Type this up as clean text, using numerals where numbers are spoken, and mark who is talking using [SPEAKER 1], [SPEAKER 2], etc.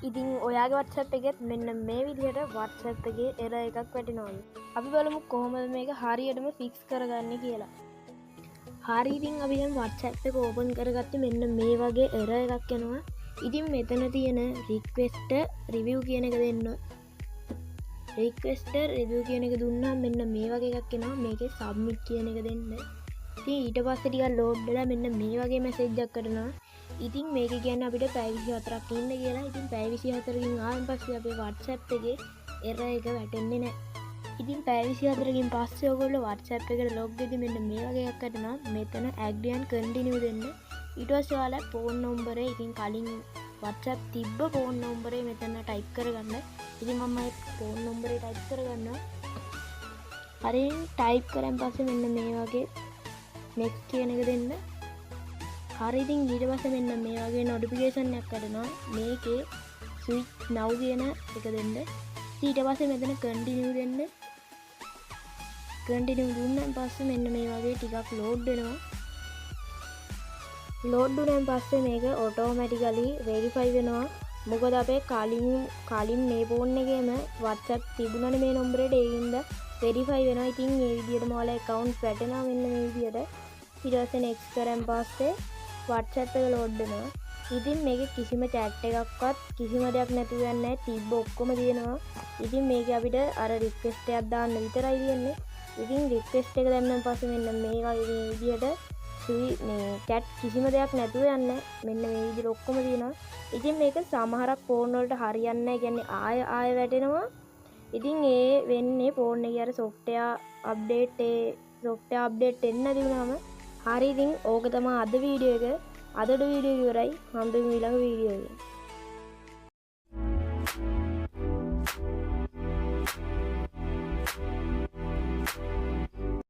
[SPEAKER 1] ඉතින් ඔයාගේ WhatsApp එකෙත් මෙන්න මේ විදිහට WhatsApp එකේ error එකක් වැටෙනවලු. අපි බලමු කොහොමද මේක හරියටම fix කරගන්නේ කියලා. හරි ඉතින් අපි දැන් WhatsApp එක open කරගත්තේ මෙන්න මේ වගේ error එකක් එනවා. ඉතින් මෙතන තියෙන request review කියන එක දෙන්න. request review කියන එක දුන්නාම මෙන්න මේ වගේ එකක් එනවා. මේකේ submit කියන එක දෙන්න. ඉතින් ඊට පස්සේ ටිකක් load වෙලා මෙන්න මේ වගේ message එකක් කරනවා. ඉතින් මේක කියන්නේ අපිට පැය 24ක් ඉන්න කියලා. ඉතින් පැය 24කින් ආවන් පස්සේ අපේ WhatsApp එකේ error එක වැටෙන්නේ නැහැ. ඉතින් පැය 24කින් පස්සේ ඔයගොල්ලෝ WhatsApp එකට log වෙද්දී මෙන්න මේ වගේ එකක් කරනවා. මෙතන agree and continue දෙන්න. ඊට පස්සේ ඔයාලා phone number එක ඉතින් කලින් WhatsApp තිබ්බ phone number එක මෙතන type කරගන්න. ඉතින් මම මේ phone number එක type කරගන්නවා. හරියට type කරන් පස්සේ මෙන්න මේ වගේ next කියන එක දෙන්න. හරි ඉතින් ඊට පස්සේ මෙන්න මේ වගේ notification එකක් කරනවා. මේකේ switch now කියන එක දෙන්න. ඊට පස්සේ මෙතන continue දෙන්න. continue දුන්නාන් පස්සේ මෙන්න මේ වගේ ටිකක් load වෙනවා. load වුණාන් පස්සේ මේක automatically verify වෙනවා. මොකද අපේ කලින් මේ phone එකේම WhatsApp තිබුණානේ මේ number එකට ඒකින්ද verify වෙනවා. ඉතින් මේ විදිහටම ඔයාලා account වැටෙනවා මෙන්න මේ විදිහට. ඊට පස්සේ next කරන් පස්සේ WhatsApp එක load වෙනවා. ඉතින් මේකේ කිසිම chat එකක්වත් කිසිම දෙයක් නැතුව යන්නේ නැහැ. තිබ්බ ඔක්කොම තියෙනවා. ඉතින් මේක අපිට අර request එකක් දාන්න විතරයි තියෙන්නේ. ඉතින් request එක දැම්මන් පස්සේ මෙන්න මේ විදිහට මේ chat කිසිම දෙයක් නැතුව යන්නේ. මෙන්න මේ විදිහට ඔක්කොම තියෙනවා. ඉතින් මේක සමහරක් phone වලට හරියන්නේ නැහැ. කියන්නේ ආය වැටෙනවා. ඉතින් ඒ වෙන්නේ phone එකේ අර software update එන්න නැති වුණාම හරි. ඉතින් ඕක තමයි අද වීඩියෝ එක. අදට වීඩියෝ ඉවරයි. හම්බෙමු ඊළඟ වීඩියෝ එකේ.